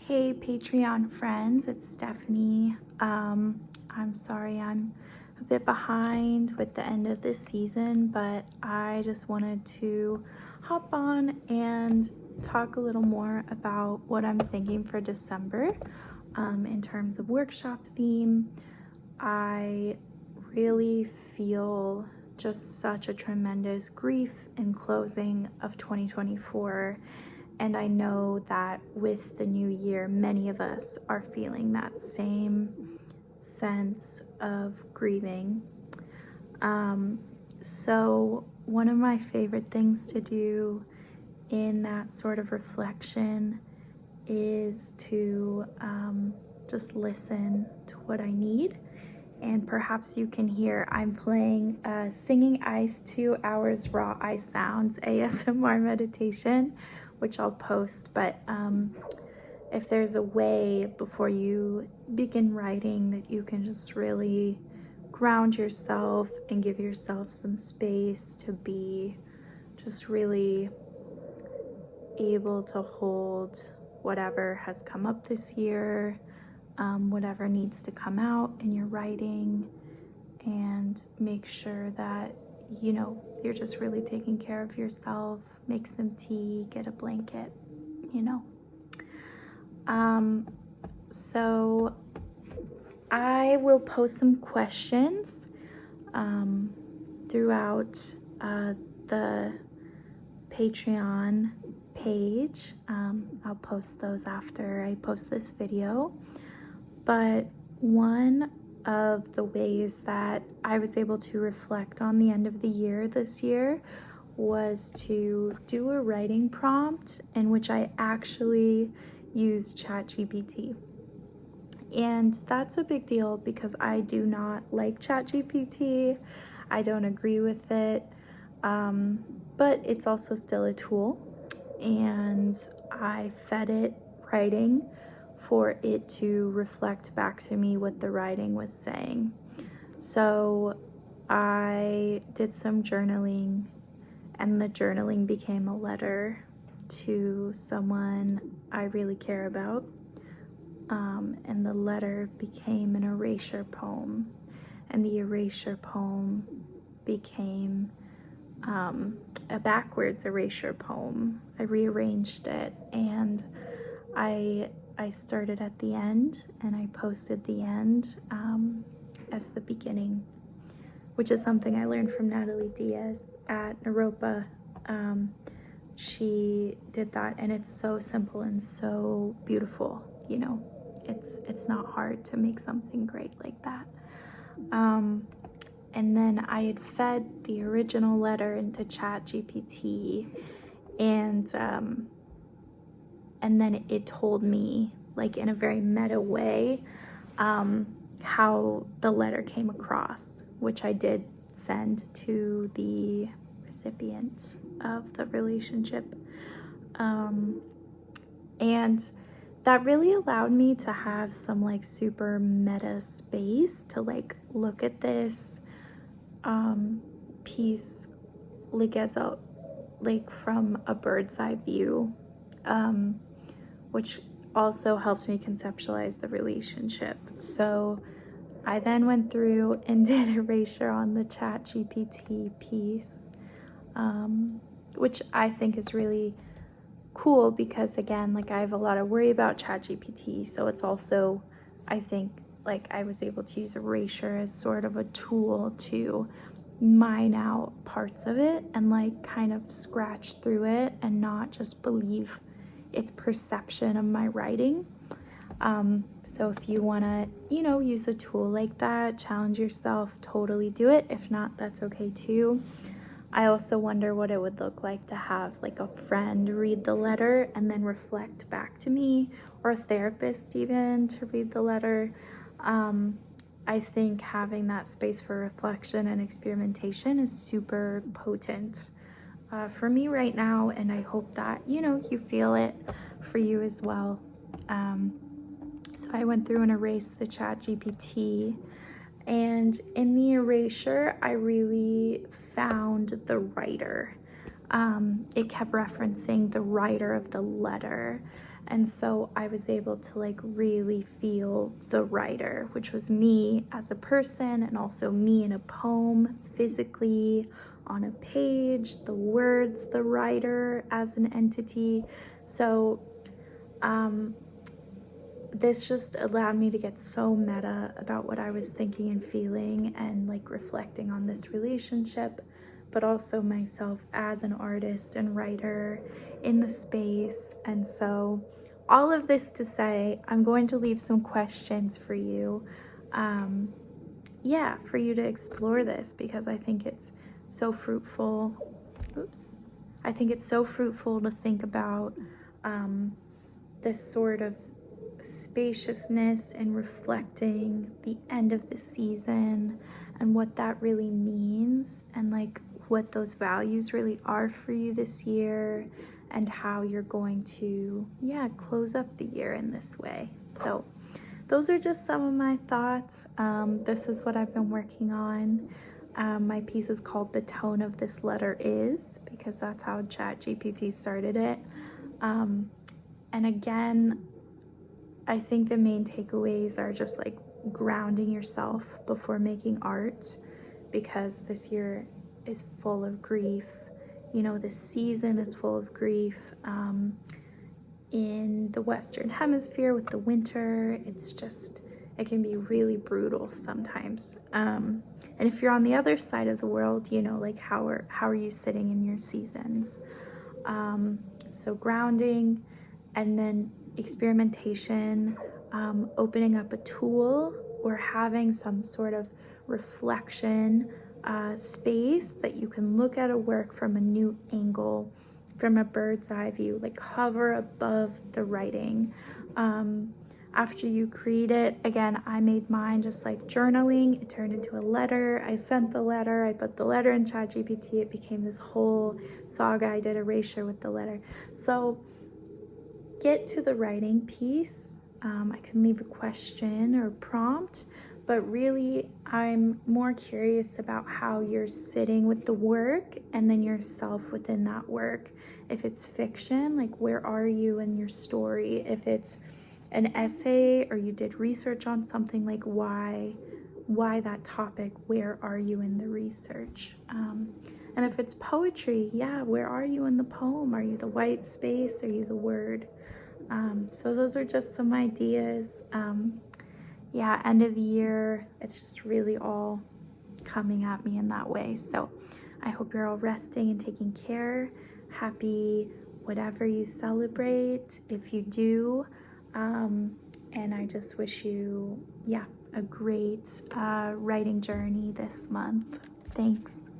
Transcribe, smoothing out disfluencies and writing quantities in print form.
Hey Patreon friends, it's Stephanie. I'm sorry I'm a bit behind with the end of this season, but I just wanted to hop on and talk a little more about what I'm thinking for December in terms of workshop theme. I really feel just such a tremendous grief in closing of 2024. And I know that with the new year, many of us are feeling that same sense of grieving. So one of my favorite things to do in that sort of reflection is to just listen to what I need. And perhaps you can hear I'm playing Singing Ice 2 Hours Raw Ice Sounds ASMR meditation, which I'll post. But if there's a way before you begin writing that you can just really ground yourself and give yourself some space to be just really able to hold whatever has come up this year, whatever needs to come out in your writing, and make sure that you're just really taking care of yourself. Make some tea, get a blanket, so I will post some questions throughout the Patreon page. I'll post those after I post this video. But one of the ways that I was able to reflect on the end of the year this year was to do a writing prompt in which I actually used ChatGPT. And that's a big deal because I do not like ChatGPT. I don't agree with it. But it's also still a tool. And I fed it writing for it to reflect back to me what the writing was saying. So I did some journaling, and the journaling became a letter to someone I really care about. And the letter became an erasure poem, and the erasure poem became a backwards erasure poem. I rearranged it, and I started at the end, and I posted the end as the beginning, which is something I learned from Natalie Diaz at Naropa. She did that, and it's so simple and so beautiful. It's not hard to make something great like that. And then I had fed the original letter into ChatGPT, and then it told me, like in a very meta way, how the letter came across, which I did send to the recipient of the relationship. And that really allowed me to have some like super meta space to like look at this piece like from a bird's eye view, which also helps me conceptualize the relationship. So I then went through and did erasure on the ChatGPT piece, which I think is really cool because, again, like I have a lot of worry about ChatGPT, so it's also, I think, like I was able to use erasure as sort of a tool to mine out parts of it and like kind of scratch through it and not just believe its perception of my writing. So if you want to, use a tool like that, challenge yourself, totally do it. If not, that's okay too. I also wonder what it would look like to have like a friend read the letter and then reflect back to me, or a therapist even to read the letter. I think having that space for reflection and experimentation is super potent for me right now, and I hope that, you feel it for you as well. So I went through and erased the ChatGPT, and in the erasure, I really found the writer. It kept referencing the writer of the letter, And so I was able to like really feel the writer, which was me as a person and also me in a poem physically on a page, the words, the writer as an entity. So this just allowed me to get so meta about what I was thinking and feeling and like reflecting on this relationship, but also myself as an artist and writer in the space. And so all of this to say, I'm going to leave some questions for you. Yeah, for you to explore this, because I think it's so fruitful. Oops. I think it's so fruitful to think about this sort of spaciousness and reflecting the end of the season and what that really means, and like what those values really are for you this year, and how you're going to, yeah, close up the year in this way. So those are just some of my thoughts. This is what I've been working on. My piece is called The Tone of This Letter Is, because that's how ChatGPT started it. And again, I think the main takeaways are just like grounding yourself before making art, because this year is full of grief. You know, this season is full of grief. In the Western Hemisphere with the winter, it's just, it can be really brutal sometimes. And if you're on the other side of the world, you know, like how are you sitting in your seasons? So grounding, and then experimentation, opening up a tool or having some sort of reflection space that you can look at a work from a new angle, from a bird's eye view, like hover above the writing. After you create it, again, I made mine just like journaling. It turned into a letter. I sent the letter. I put the letter in ChatGPT. It became this whole saga. I did erasure with the letter. So get to the writing piece. I can leave a question or prompt, but really I'm more curious about how you're sitting with the work and then yourself within that work. If it's fiction, like where are you in your story? If it's an essay or you did research on something, like why that topic, where are you in the research? And if it's poetry, yeah, where are you in the poem? Are you the white space? Are you the word? So those are just some ideas. Yeah, end of the year, it's just really all coming at me in that way. So I hope you're all resting and taking care. Happy whatever you celebrate, if you do. And I just wish you, yeah, a great writing journey this month. Thanks.